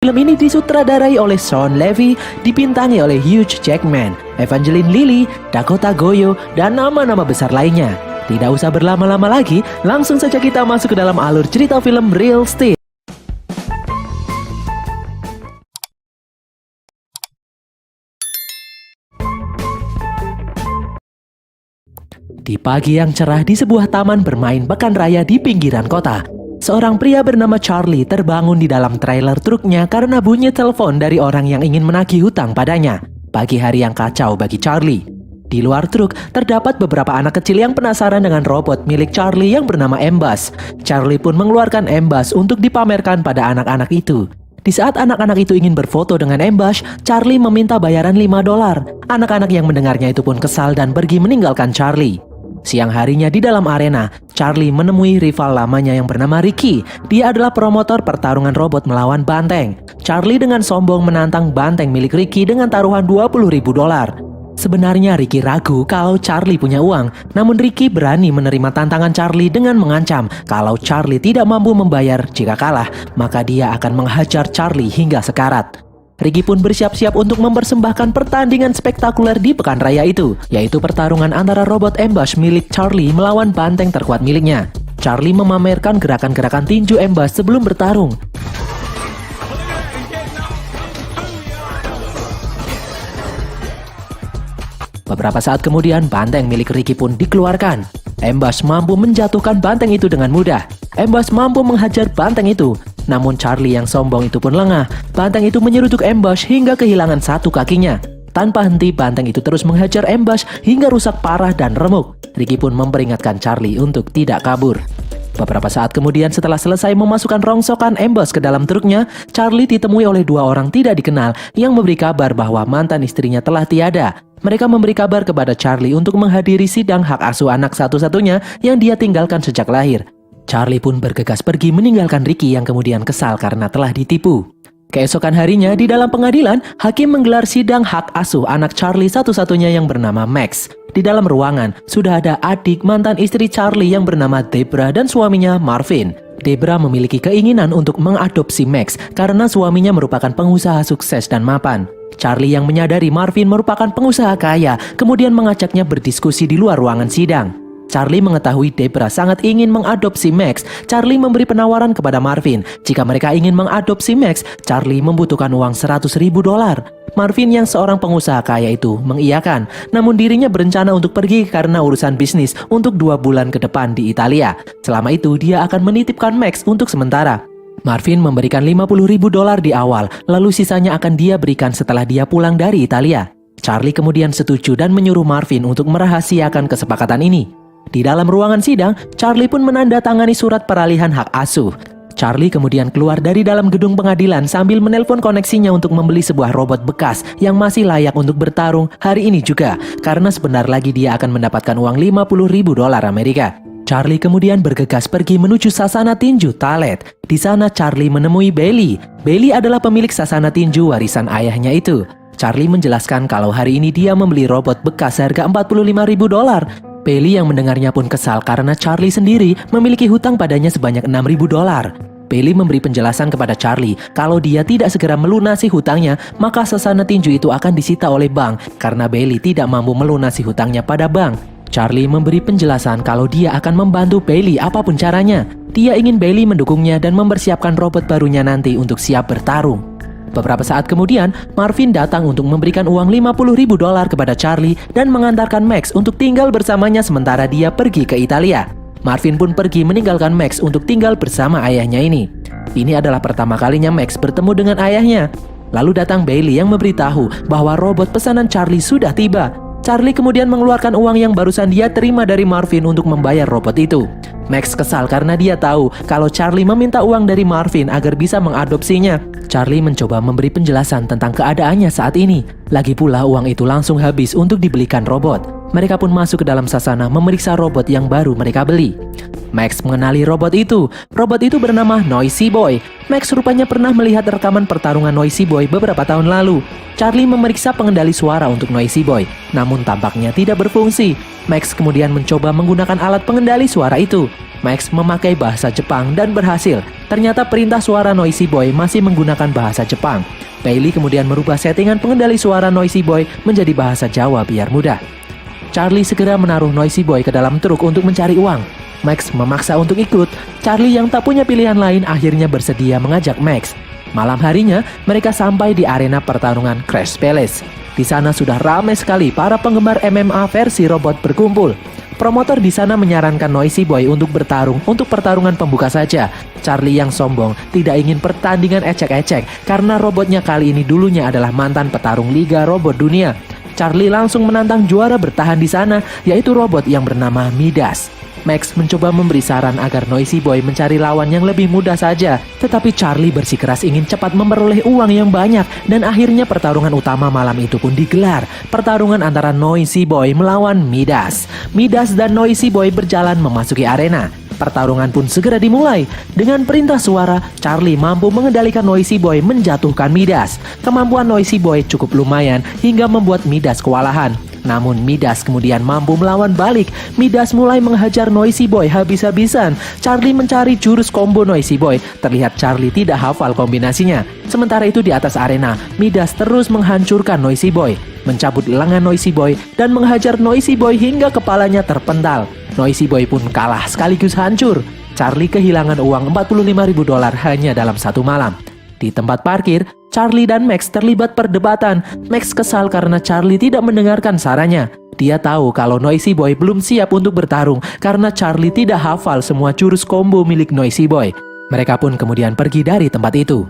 Film ini disutradarai oleh Sean Levy, dibintangi oleh Hugh Jackman, Evangeline Lilly, Dakota Goyo, dan nama-nama besar lainnya. Tidak usah berlama-lama lagi, langsung saja kita masuk ke dalam alur cerita film Real Estate. Di pagi yang cerah di sebuah taman bermain pekan raya di pinggiran kota, seorang pria bernama Charlie terbangun di dalam trailer truknya karena bunyi telepon dari orang yang ingin menagih hutang padanya. Pagi hari yang kacau bagi Charlie. Di luar truk, terdapat beberapa anak kecil yang penasaran dengan robot milik Charlie yang bernama Embas. Charlie pun mengeluarkan Embas untuk dipamerkan pada anak-anak itu. Di saat anak-anak itu ingin berfoto dengan Embas, Charlie meminta bayaran $5. Anak-anak yang mendengarnya itu pun kesal dan pergi meninggalkan Charlie. Siang harinya di dalam arena, Charlie menemui rival lamanya yang bernama Ricky. Dia adalah promotor pertarungan robot melawan banteng. Charlie dengan sombong menantang banteng milik Ricky dengan taruhan $20.000. Sebenarnya Ricky ragu kalau Charlie punya uang, namun Ricky berani menerima tantangan Charlie dengan mengancam kalau Charlie tidak mampu membayar jika kalah, maka dia akan menghajar Charlie hingga sekarat. Ricky pun bersiap-siap untuk mempersembahkan pertandingan spektakuler di pekan raya itu, yaitu pertarungan antara robot Embas milik Charlie melawan banteng terkuat miliknya. Charlie memamerkan gerakan-gerakan tinju Embas sebelum bertarung. Beberapa saat kemudian, banteng milik Ricky pun dikeluarkan. Embas mampu menjatuhkan banteng itu dengan mudah. Embas mampu menghajar banteng itu. Namun Charlie yang sombong itu pun lengah. Banteng itu menyeruduk Embas hingga kehilangan satu kakinya. Tanpa henti, banteng itu terus menghajar Embas hingga rusak parah dan remuk. Ricky pun memperingatkan Charlie untuk tidak kabur. Beberapa saat kemudian, setelah selesai memasukkan rongsokan Embas ke dalam truknya, Charlie ditemui oleh dua orang tidak dikenal yang memberi kabar bahwa mantan istrinya telah tiada. Mereka memberi kabar kepada Charlie untuk menghadiri sidang hak asuh anak satu-satunya yang dia tinggalkan sejak lahir. Charlie pun bergegas pergi meninggalkan Ricky yang kemudian kesal karena telah ditipu. Keesokan harinya di dalam pengadilan, hakim menggelar sidang hak asuh anak Charlie satu-satunya yang bernama Max. Di dalam ruangan, sudah ada adik mantan istri Charlie yang bernama Debra dan suaminya Marvin. Debra memiliki keinginan untuk mengadopsi Max karena suaminya merupakan pengusaha sukses dan mapan. Charlie yang menyadari Marvin merupakan pengusaha kaya, kemudian mengajaknya berdiskusi di luar ruangan sidang. Charlie mengetahui Debra sangat ingin mengadopsi Max. Charlie memberi penawaran kepada Marvin. Jika mereka ingin mengadopsi Max, Charlie membutuhkan uang $100.000. Marvin yang seorang pengusaha kaya itu mengiyakan, namun dirinya berencana untuk pergi karena urusan bisnis untuk 2 bulan ke depan di Italia. Selama itu dia akan menitipkan Max untuk sementara. Marvin memberikan $50.000 di awal, lalu sisanya akan dia berikan setelah dia pulang dari Italia. Charlie kemudian setuju dan menyuruh Marvin untuk merahasiakan kesepakatan ini. Di dalam ruangan sidang, Charlie pun menandatangani surat peralihan hak asuh. Charlie kemudian keluar dari dalam gedung pengadilan sambil menelpon koneksinya untuk membeli sebuah robot bekas yang masih layak untuk bertarung hari ini juga, karena sebentar lagi dia akan mendapatkan uang $50.000 Amerika. Charlie kemudian bergegas pergi menuju sasana tinju Talet. Di sana Charlie menemui Bailey. Bailey adalah pemilik sasana tinju warisan ayahnya itu. Charlie menjelaskan kalau hari ini dia membeli robot bekas harga $45.000. Bailey yang mendengarnya pun kesal karena Charlie sendiri memiliki hutang padanya sebanyak $6.000. Bailey memberi penjelasan kepada Charlie kalau dia tidak segera melunasi hutangnya, maka sasana tinju itu akan disita oleh bank karena Bailey tidak mampu melunasi hutangnya pada bank. Charlie memberi penjelasan kalau dia akan membantu Bailey apapun caranya. Dia ingin Bailey mendukungnya dan mempersiapkan robot barunya nanti untuk siap bertarung. Beberapa saat kemudian, Marvin datang untuk memberikan uang $50.000 kepada Charlie dan mengantarkan Max untuk tinggal bersamanya sementara dia pergi ke Italia. Marvin pun pergi meninggalkan Max untuk tinggal bersama ayahnya ini. Ini adalah pertama kalinya Max bertemu dengan ayahnya. Lalu datang Bailey yang memberitahu bahwa robot pesanan Charlie sudah tiba. Charlie kemudian mengeluarkan uang yang barusan dia terima dari Marvin untuk membayar robot itu. Max kesal karena dia tahu kalau Charlie meminta uang dari Marvin agar bisa mengadopsinya. Charlie mencoba memberi penjelasan tentang keadaannya saat ini. Lagi pula uang itu langsung habis untuk dibelikan robot. Mereka pun masuk ke dalam sasana memeriksa robot yang baru mereka beli. Max mengenali robot itu. Robot itu bernama Noisy Boy. Max rupanya pernah melihat rekaman pertarungan Noisy Boy beberapa tahun lalu. Charlie memeriksa pengendali suara untuk Noisy Boy, namun tampaknya tidak berfungsi. Max kemudian mencoba menggunakan alat pengendali suara itu. Max memakai bahasa Jepang dan berhasil. Ternyata perintah suara Noisy Boy masih menggunakan bahasa Jepang. Bailey kemudian merubah settingan pengendali suara Noisy Boy menjadi bahasa Jawa biar mudah. Charlie segera menaruh Noisy Boy ke dalam truk untuk mencari uang. Max memaksa untuk ikut. Charlie yang tak punya pilihan lain akhirnya bersedia mengajak Max. Malam harinya, mereka sampai di arena pertarungan Crash Palace. Di sana sudah ramai sekali para penggemar MMA versi robot berkumpul. Promotor di sana menyarankan Noisy Boy untuk bertarung untuk pertarungan pembuka saja. Charlie yang sombong tidak ingin pertandingan ecek-ecek karena robotnya kali ini dulunya adalah mantan petarung Liga Robot Dunia. Charlie langsung menantang juara bertahan di sana, yaitu robot yang bernama Midas. Max mencoba memberi saran agar Noisy Boy mencari lawan yang lebih mudah saja, tetapi Charlie bersikeras ingin cepat memperoleh uang yang banyak dan akhirnya pertarungan utama malam itu pun digelar. Pertarungan antara Noisy Boy melawan Midas. Midas dan Noisy Boy berjalan memasuki arena. Pertarungan pun segera dimulai. Dengan perintah suara, Charlie mampu mengendalikan Noisy Boy menjatuhkan Midas. Kemampuan Noisy Boy cukup lumayan hingga membuat Midas kewalahan. Namun Midas kemudian mampu melawan balik. Midas mulai menghajar Noisy Boy habis-habisan. Charlie mencari jurus combo Noisy Boy. Terlihat Charlie tidak hafal kombinasinya. Sementara itu di atas arena, Midas terus menghancurkan Noisy Boy, mencabut lengan Noisy Boy dan menghajar Noisy Boy hingga kepalanya terpental. Noisy Boy pun kalah sekaligus hancur. Charlie kehilangan uang $45.000 hanya dalam satu malam. Di tempat parkir, Charlie dan Max terlibat perdebatan. Max kesal karena Charlie tidak mendengarkan sarannya. Dia tahu kalau Noisy Boy belum siap untuk bertarung karena Charlie tidak hafal semua jurus combo milik Noisy Boy. Mereka pun kemudian pergi dari tempat itu.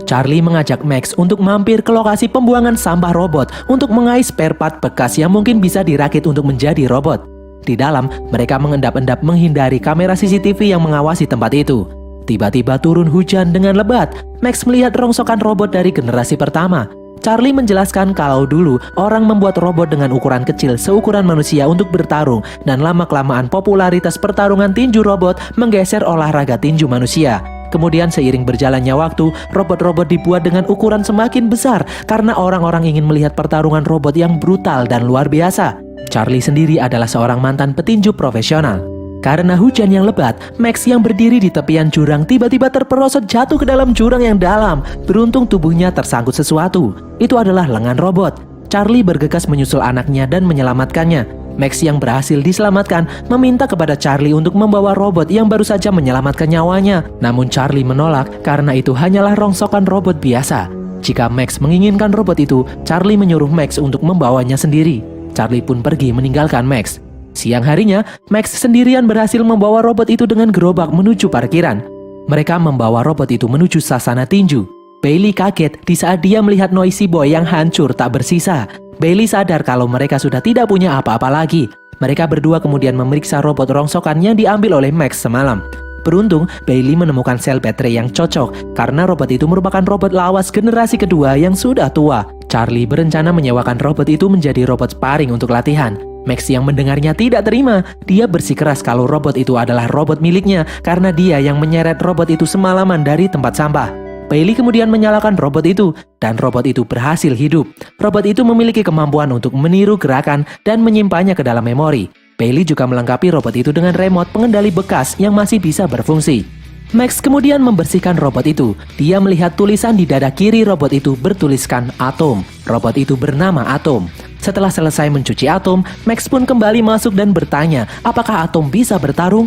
Charlie mengajak Max untuk mampir ke lokasi pembuangan sampah robot untuk mengais spare part bekas yang mungkin bisa dirakit untuk menjadi robot. Di dalam, mereka mengendap-endap menghindari kamera CCTV yang mengawasi tempat itu. Tiba-tiba turun hujan dengan lebat. Max melihat rongsokan robot dari generasi pertama. Charlie menjelaskan kalau dulu orang membuat robot dengan ukuran kecil seukuran manusia untuk bertarung dan lama-kelamaan popularitas pertarungan tinju robot menggeser olahraga tinju manusia. Kemudian seiring berjalannya waktu, robot-robot dibuat dengan ukuran semakin besar karena orang-orang ingin melihat pertarungan robot yang brutal dan luar biasa. Charlie sendiri adalah seorang mantan petinju profesional. Karena hujan yang lebat, Max yang berdiri di tepian jurang tiba-tiba terperosot jatuh ke dalam jurang yang dalam. Beruntung tubuhnya tersangkut sesuatu. Itu adalah lengan robot. Charlie bergegas menyusul anaknya dan menyelamatkannya. Max yang berhasil diselamatkan meminta kepada Charlie untuk membawa robot yang baru saja menyelamatkan nyawanya. Namun Charlie menolak karena itu hanyalah rongsokan robot biasa. Jika Max menginginkan robot itu, Charlie menyuruh Max untuk membawanya sendiri. Charlie pun pergi meninggalkan Max. Siang harinya, Max sendirian berhasil membawa robot itu dengan gerobak menuju parkiran. Mereka membawa robot itu menuju sasana tinju. Bailey kaget di saat dia melihat Noisy Boy yang hancur tak bersisa. Bailey sadar kalau mereka sudah tidak punya apa-apa lagi. Mereka berdua kemudian memeriksa robot rongsokan yang diambil oleh Max semalam. Beruntung, Bailey menemukan sel baterai yang cocok karena robot itu merupakan robot lawas generasi kedua yang sudah tua. Charlie berencana menyewakan robot itu menjadi robot sparring untuk latihan. Max yang mendengarnya tidak terima. Dia bersikeras kalau robot itu adalah robot miliknya karena dia yang menyeret robot itu semalaman dari tempat sampah. Bailey kemudian menyalakan robot itu dan robot itu berhasil hidup. Robot itu memiliki kemampuan untuk meniru gerakan dan menyimpannya ke dalam memori. Bailey juga melengkapi robot itu dengan remote pengendali bekas yang masih bisa berfungsi. Max kemudian membersihkan robot itu. Dia melihat tulisan di dada kiri robot itu bertuliskan Atom. Robot itu bernama Atom. Setelah selesai mencuci Atom, Max pun kembali masuk dan bertanya, apakah Atom bisa bertarung?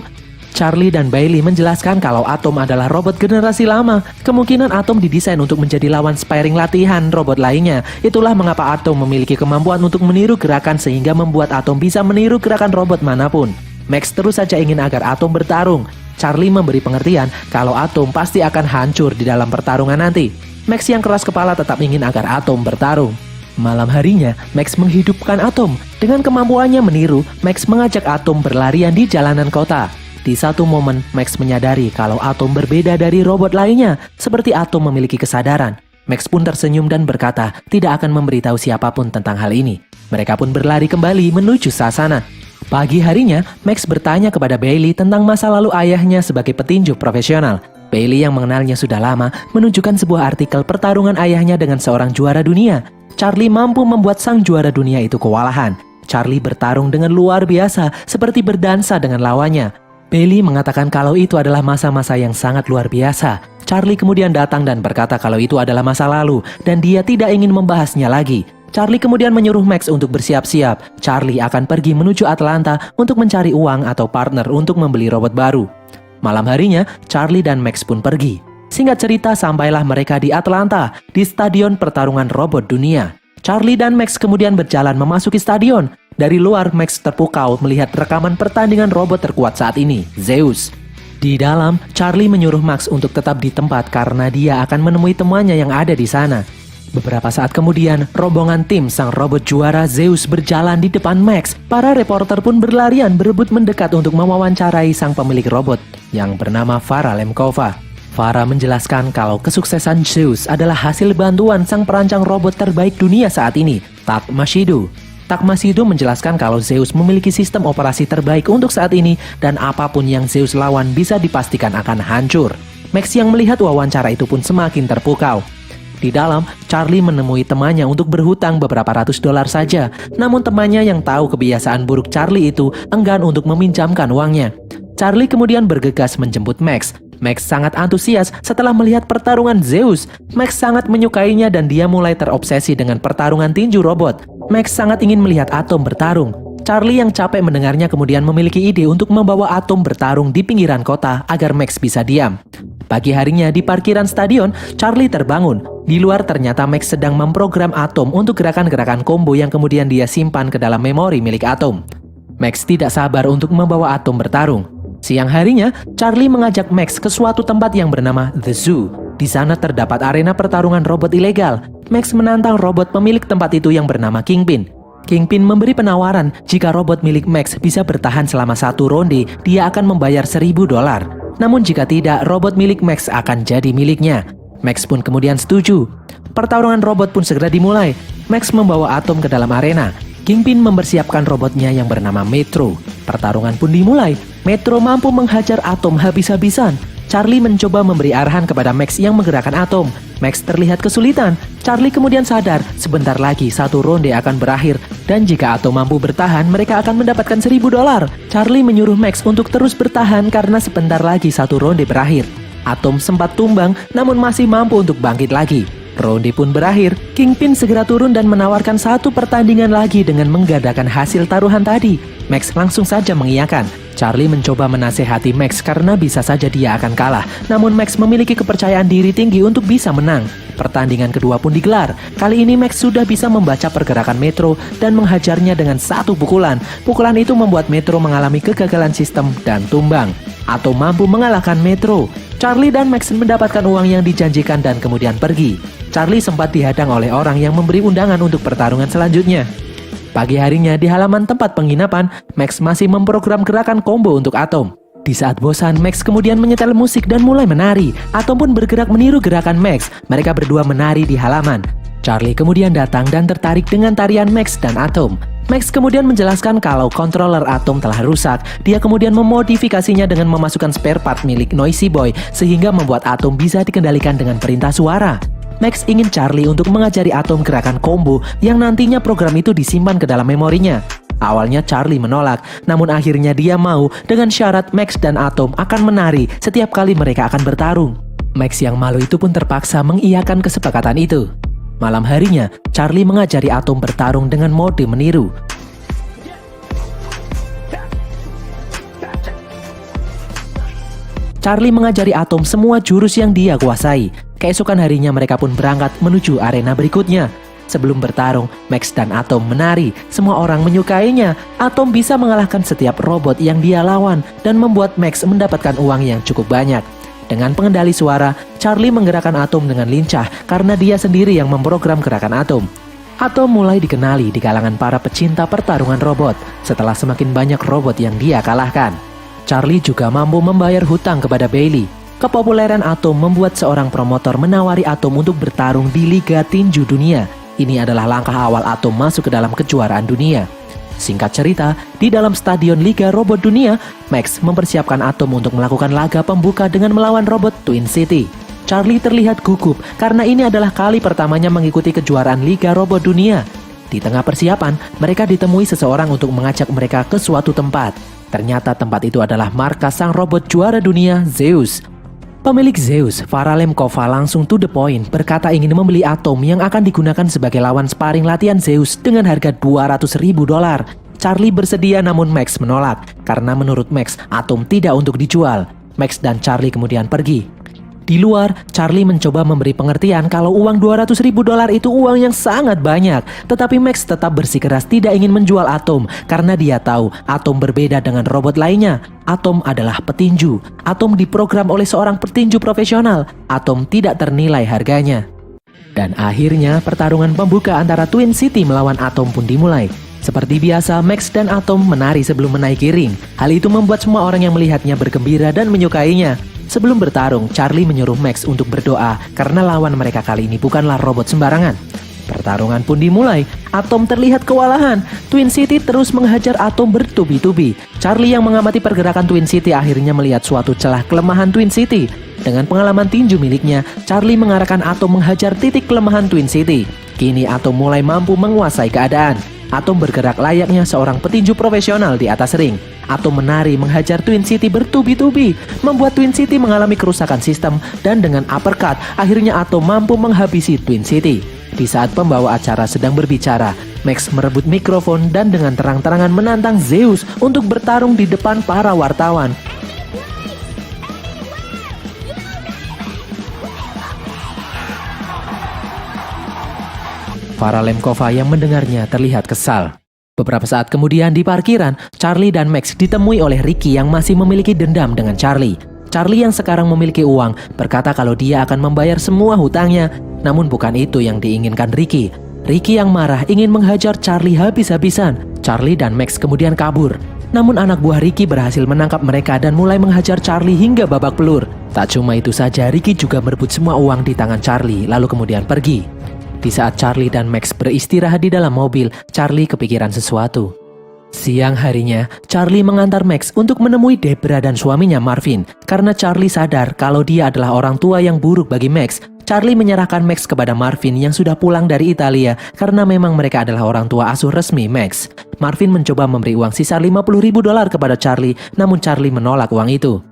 Charlie dan Bailey menjelaskan kalau Atom adalah robot generasi lama. Kemungkinan Atom didesain untuk menjadi lawan sparring latihan robot lainnya. Itulah mengapa Atom memiliki kemampuan untuk meniru gerakan sehingga membuat Atom bisa meniru gerakan robot manapun. Max terus saja ingin agar Atom bertarung. Charlie memberi pengertian kalau Atom pasti akan hancur di dalam pertarungan nanti. Max yang keras kepala tetap ingin agar Atom bertarung. Malam harinya, Max menghidupkan Atom. Dengan kemampuannya meniru, Max mengajak Atom berlarian di jalanan kota. Di satu momen, Max menyadari kalau Atom berbeda dari robot lainnya, seperti Atom memiliki kesadaran. Max pun tersenyum dan berkata tidak akan memberitahu siapapun tentang hal ini. Mereka pun berlari kembali menuju sasana. Pagi harinya, Max bertanya kepada Bailey tentang masa lalu ayahnya sebagai petinju profesional. Bailey yang mengenalnya sudah lama menunjukkan sebuah artikel pertarungan ayahnya dengan seorang juara dunia. Charlie mampu membuat sang juara dunia itu kewalahan. Charlie bertarung dengan luar biasa, seperti berdansa dengan lawannya. Bailey mengatakan kalau itu adalah masa-masa yang sangat luar biasa. Charlie kemudian datang dan berkata kalau itu adalah masa lalu dan dia tidak ingin membahasnya lagi. Charlie kemudian menyuruh Max untuk bersiap-siap. Charlie akan pergi menuju Atlanta untuk mencari uang atau partner untuk membeli robot baru. Malam harinya, Charlie dan Max pun pergi. Singkat cerita, sampailah mereka di Atlanta, di stadion pertarungan robot dunia. Charlie dan Max kemudian berjalan memasuki stadion. Dari luar, Max terpukau melihat rekaman pertandingan robot terkuat saat ini, Zeus. Di dalam, Charlie menyuruh Max untuk tetap di tempat karena dia akan menemui temannya yang ada di sana. Beberapa saat kemudian, rombongan tim sang robot juara Zeus berjalan di depan Max. Para reporter pun berlarian berebut mendekat untuk mewawancarai sang pemilik robot yang bernama Farah Lemkova. Farah menjelaskan kalau kesuksesan Zeus adalah hasil bantuan sang perancang robot terbaik dunia saat ini, Tak Mashido. Tak Mashido menjelaskan kalau Zeus memiliki sistem operasi terbaik untuk saat ini dan apapun yang Zeus lawan bisa dipastikan akan hancur. Max yang melihat wawancara itu pun semakin terpukau. Di dalam, Charlie menemui temannya untuk berhutang beberapa ratus dolar saja. Namun temannya yang tahu kebiasaan buruk Charlie itu enggan untuk meminjamkan uangnya. Charlie kemudian bergegas menjemput Max. Max sangat antusias setelah melihat pertarungan Zeus. Max sangat menyukainya dan dia mulai terobsesi dengan pertarungan tinju robot. Max sangat ingin melihat Atom bertarung. Charlie yang capek mendengarnya kemudian memiliki ide untuk membawa Atom bertarung di pinggiran kota agar Max bisa diam. Pagi harinya di parkiran stadion, Charlie terbangun. Di luar ternyata Max sedang memprogram Atom untuk gerakan-gerakan combo yang kemudian dia simpan ke dalam memori milik Atom. Max tidak sabar untuk membawa Atom bertarung. Siang harinya, Charlie mengajak Max ke suatu tempat yang bernama The Zoo. Di sana terdapat arena pertarungan robot ilegal. Max menantang robot pemilik tempat itu yang bernama Kingpin. Kingpin memberi penawaran jika robot milik Max bisa bertahan selama 1 ronde, dia akan membayar $1.000. Namun jika tidak, robot milik Max akan jadi miliknya. Max pun kemudian setuju. Pertarungan robot pun segera dimulai. Max membawa Atom ke dalam arena. Kingpin mempersiapkan robotnya yang bernama Metro. Pertarungan pun dimulai. Metro mampu menghajar Atom habis-habisan. Charlie mencoba memberi arahan kepada Max yang menggerakkan Atom. Max terlihat kesulitan. Charlie kemudian sadar sebentar lagi 1 ronde akan berakhir. Dan jika Atom mampu bertahan, mereka akan mendapatkan $1.000. Charlie menyuruh Max untuk terus bertahan karena sebentar lagi 1 ronde berakhir. Atom sempat tumbang namun masih mampu untuk bangkit lagi. Ronde pun berakhir. Kingpin segera turun dan menawarkan 1 pertandingan lagi dengan menggandakan hasil taruhan tadi. Max langsung saja mengiyakan. Charlie mencoba menasehati Max karena bisa saja dia akan kalah. Namun Max memiliki kepercayaan diri tinggi untuk bisa menang. Pertandingan kedua pun digelar. Kali ini Max sudah bisa membaca pergerakan Metro dan menghajarnya dengan 1 pukulan. Pukulan itu membuat Metro mengalami kegagalan sistem dan tumbang. Atom mampu mengalahkan Metro. Charlie dan Max mendapatkan uang yang dijanjikan dan kemudian pergi. Charlie sempat dihadang oleh orang yang memberi undangan untuk pertarungan selanjutnya. Pagi harinya di halaman tempat penginapan, Max masih memprogram gerakan combo untuk Atom. Di saat bosan, Max kemudian menyetel musik dan mulai menari. Atom pun bergerak meniru gerakan Max. Mereka berdua menari di halaman. Charlie kemudian datang dan tertarik dengan tarian Max dan Atom. Max kemudian menjelaskan kalau controller Atom telah rusak. Dia kemudian memodifikasinya dengan memasukkan spare part milik Noisy Boy sehingga membuat Atom bisa dikendalikan dengan perintah suara. Max ingin Charlie untuk mengajari Atom gerakan combo yang nantinya program itu disimpan ke dalam memorinya. Awalnya Charlie menolak, namun akhirnya dia mau dengan syarat Max dan Atom akan menari setiap kali mereka akan bertarung. Max yang malu itu pun terpaksa mengiyakan kesepakatan itu. Malam harinya, Charlie mengajari Atom bertarung dengan mode meniru. Charlie mengajari Atom semua jurus yang dia kuasai. Keesokan harinya mereka pun berangkat menuju arena berikutnya. Sebelum bertarung, Max dan Atom menari. Semua orang menyukainya. Atom bisa mengalahkan setiap robot yang dia lawan dan membuat Max mendapatkan uang yang cukup banyak. Dengan pengendali suara, Charlie menggerakkan Atom dengan lincah karena dia sendiri yang memprogram gerakan Atom. Atom mulai dikenali di kalangan para pecinta pertarungan robot setelah semakin banyak robot yang dia kalahkan. Charlie juga mampu membayar hutang kepada Bailey. Kepopuleran Atom membuat seorang promotor menawari Atom untuk bertarung di Liga Tinju Dunia. Ini adalah langkah awal Atom masuk ke dalam kejuaraan dunia. Singkat cerita, di dalam Stadion Liga Robot Dunia, Max mempersiapkan Atom untuk melakukan laga pembuka dengan melawan robot Twin City. Charlie terlihat gugup karena ini adalah kali pertamanya mengikuti kejuaraan Liga Robot Dunia. Di tengah persiapan, mereka ditemui seseorang untuk mengajak mereka ke suatu tempat. Ternyata tempat itu adalah markas sang robot juara dunia, Zeus. Pemilik Zeus, Varalem Kova, langsung to the point berkata ingin membeli Atom yang akan digunakan sebagai lawan sparring latihan Zeus dengan harga $200.000. Charlie bersedia namun Max menolak karena menurut Max Atom tidak untuk dijual. Max dan Charlie kemudian pergi. Di luar, Charlie mencoba memberi pengertian kalau uang $200.000 itu uang yang sangat banyak. Tetapi Max tetap bersikeras tidak ingin menjual Atom karena dia tahu Atom berbeda dengan robot lainnya. Atom adalah petinju. Atom diprogram oleh seorang petinju profesional. Atom tidak ternilai harganya. Dan akhirnya pertarungan pembuka antara Twin City melawan Atom pun dimulai. Seperti biasa, Max dan Atom menari sebelum menaiki ring. Hal itu membuat semua orang yang melihatnya bergembira dan menyukainya. Sebelum bertarung, Charlie menyuruh Max untuk berdoa karena lawan mereka kali ini bukanlah robot sembarangan. Pertarungan pun dimulai. Atom terlihat kewalahan. Twin City terus menghajar Atom bertubi-tubi. Charlie yang mengamati pergerakan Twin City akhirnya melihat suatu celah kelemahan Twin City. Dengan pengalaman tinju miliknya, Charlie mengarahkan Atom menghajar titik kelemahan Twin City. Kini Atom mulai mampu menguasai keadaan. Atom bergerak layaknya seorang petinju profesional di atas ring. Atom menari menghajar Twin City bertubi-tubi, membuat Twin City mengalami kerusakan sistem dan dengan uppercut, akhirnya Atom mampu menghabisi Twin City. Di saat pembawa acara sedang berbicara, Max merebut mikrofon dan dengan terang-terangan menantang Zeus untuk bertarung di depan para wartawan. Varalem Kova yang mendengarnya terlihat kesal. Beberapa saat kemudian di parkiran, Charlie dan Max ditemui oleh Ricky yang masih memiliki dendam dengan Charlie. Charlie yang sekarang memiliki uang berkata kalau dia akan membayar semua hutangnya. Namun bukan itu yang diinginkan Ricky. Ricky yang marah ingin menghajar Charlie habis-habisan. Charlie dan Max kemudian kabur. Namun anak buah Ricky berhasil menangkap mereka dan mulai menghajar Charlie hingga babak belur. Tak cuma itu saja, Ricky juga merebut semua uang di tangan Charlie lalu kemudian pergi. Di saat Charlie dan Max beristirahat di dalam mobil, Charlie kepikiran sesuatu. Siang harinya, Charlie mengantar Max untuk menemui Debra dan suaminya Marvin. Karena Charlie sadar kalau dia adalah orang tua yang buruk bagi Max, Charlie menyerahkan Max kepada Marvin yang sudah pulang dari Italia karena memang mereka adalah orang tua asuh resmi Max. Marvin mencoba memberi uang sisa $50.000 kepada Charlie, namun Charlie menolak uang itu.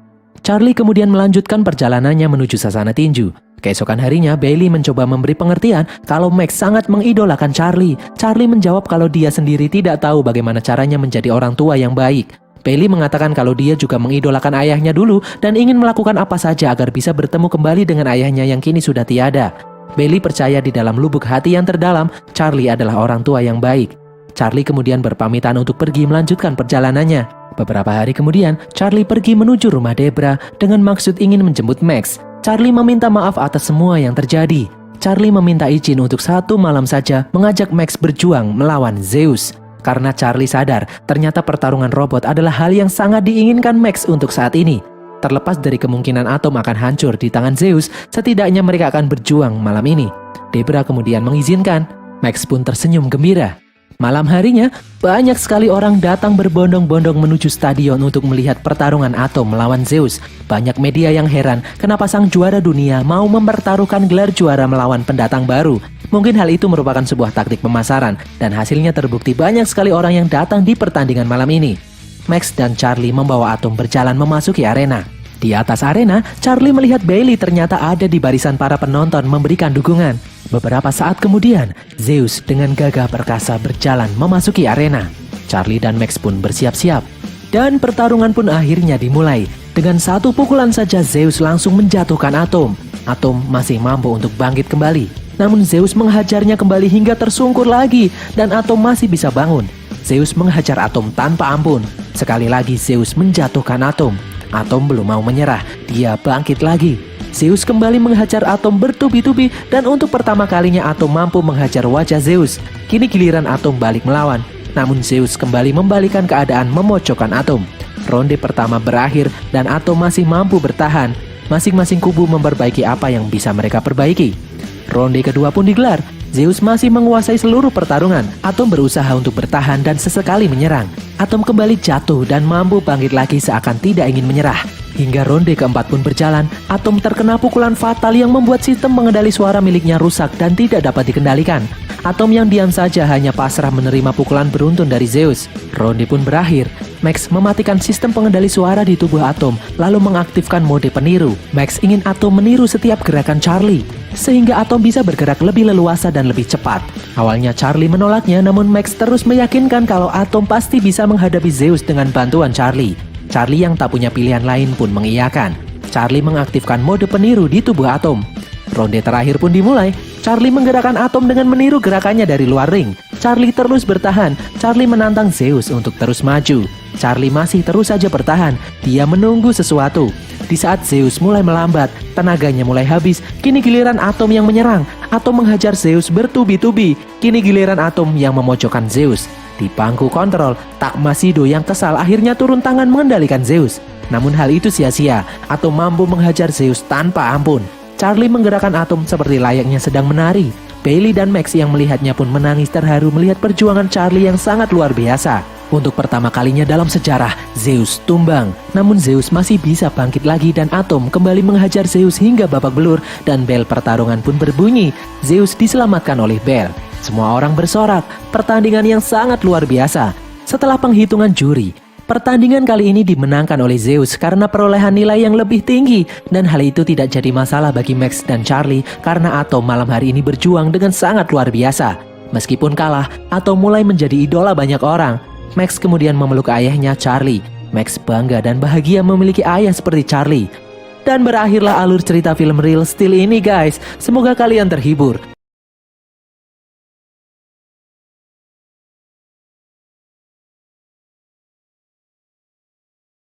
Charlie kemudian melanjutkan perjalanannya menuju sasana tinju. Keesokan harinya, Bailey mencoba memberi pengertian kalau Max sangat mengidolakan Charlie. Charlie menjawab kalau dia sendiri tidak tahu bagaimana caranya menjadi orang tua yang baik. Bailey mengatakan kalau dia juga mengidolakan ayahnya dulu dan ingin melakukan apa saja agar bisa bertemu kembali dengan ayahnya yang kini sudah tiada. Bailey percaya di dalam lubuk hati yang terdalam, Charlie adalah orang tua yang baik. Charlie kemudian berpamitan untuk pergi melanjutkan perjalanannya. Beberapa hari kemudian, Charlie pergi menuju rumah Debra dengan maksud ingin menjemput Max. Charlie meminta maaf atas semua yang terjadi. Charlie meminta izin untuk satu malam saja mengajak Max berjuang melawan Zeus. Karena Charlie sadar ternyata pertarungan robot adalah hal yang sangat diinginkan Max untuk saat ini. Terlepas dari kemungkinan Atom akan hancur di tangan Zeus, setidaknya mereka akan berjuang malam ini. Debra kemudian mengizinkan. Max pun tersenyum gembira. Malam harinya, banyak sekali orang datang berbondong-bondong menuju stadion untuk melihat pertarungan Atom melawan Zeus. Banyak media yang heran kenapa sang juara dunia mau mempertaruhkan gelar juara melawan pendatang baru. Mungkin hal itu merupakan sebuah taktik pemasaran, dan hasilnya terbukti banyak sekali orang yang datang di pertandingan malam ini. Max dan Charlie membawa Atom berjalan memasuki arena. Di atas arena, Charlie melihat Bailey ternyata ada di barisan para penonton memberikan dukungan. Beberapa saat kemudian, Zeus dengan gagah perkasa berjalan memasuki arena. Charlie dan Max pun bersiap-siap. Dan pertarungan pun akhirnya dimulai. Dengan satu pukulan saja Zeus langsung menjatuhkan Atom. Atom masih mampu untuk bangkit kembali. Namun Zeus menghajarnya kembali hingga tersungkur lagi dan Atom masih bisa bangun. Zeus menghajar Atom tanpa ampun. Sekali lagi Zeus menjatuhkan Atom. Atom belum mau menyerah, dia bangkit lagi. Zeus kembali menghajar Atom bertubi-tubi dan untuk pertama kalinya Atom mampu menghajar wajah Zeus. Kini giliran Atom balik melawan. Namun Zeus kembali membalikan keadaan memojokkan Atom. Ronde pertama berakhir dan Atom masih mampu bertahan. Masing-masing kubu memperbaiki apa yang bisa mereka perbaiki. Ronde kedua pun digelar. Zeus masih menguasai seluruh pertarungan. Atom berusaha untuk bertahan dan sesekali menyerang. Atom kembali jatuh dan mampu bangkit lagi seakan tidak ingin menyerah. Hingga ronde keempat pun berjalan, Atom terkena pukulan fatal yang membuat sistem pengendali suara miliknya rusak dan tidak dapat dikendalikan. Atom yang diam saja hanya pasrah menerima pukulan beruntun dari Zeus. Ronde pun berakhir. Max mematikan sistem pengendali suara di tubuh Atom, lalu mengaktifkan mode peniru. Max ingin Atom meniru setiap gerakan Charlie, sehingga Atom bisa bergerak lebih leluasa dan lebih cepat. Awalnya Charlie menolaknya, namun Max terus meyakinkan kalau Atom pasti bisa menghadapi Zeus dengan bantuan Charlie. Charlie yang tak punya pilihan lain pun mengiyakan. Charlie mengaktifkan mode peniru di tubuh Atom. Ronde terakhir pun dimulai. Charlie menggerakkan Atom dengan meniru gerakannya dari luar ring. Charlie terus bertahan. Charlie menantang Zeus untuk terus maju. Charlie masih terus saja bertahan. Dia menunggu sesuatu. Di saat Zeus mulai melambat, tenaganya mulai habis, kini giliran Atom yang menyerang. Atom menghajar Zeus bertubi-tubi. Kini giliran Atom yang memojokkan Zeus. Di bangku kontrol, Takmasido yang kesal akhirnya turun tangan mengendalikan Zeus. Namun hal itu sia-sia. Atom mampu menghajar Zeus tanpa ampun. Charlie menggerakkan Atom seperti layaknya sedang menari. Bailey dan Max yang melihatnya pun menangis terharu melihat perjuangan Charlie yang sangat luar biasa. Untuk pertama kalinya dalam sejarah, Zeus tumbang. Namun Zeus masih bisa bangkit lagi dan Atom kembali menghajar Zeus hingga babak belur dan bel pertarungan pun berbunyi. Zeus diselamatkan oleh bel. Semua orang bersorak, pertandingan yang sangat luar biasa. Setelah penghitungan juri, pertandingan kali ini dimenangkan oleh Zeus karena perolehan nilai yang lebih tinggi, dan hal itu tidak jadi masalah bagi Max dan Charlie karena Atom malam hari ini berjuang dengan sangat luar biasa. Meskipun kalah, Atom mulai menjadi idola banyak orang. Max kemudian memeluk ayahnya Charlie. Max bangga dan bahagia memiliki ayah seperti Charlie. Dan berakhirlah alur cerita film Real Steel ini guys. Semoga kalian terhibur.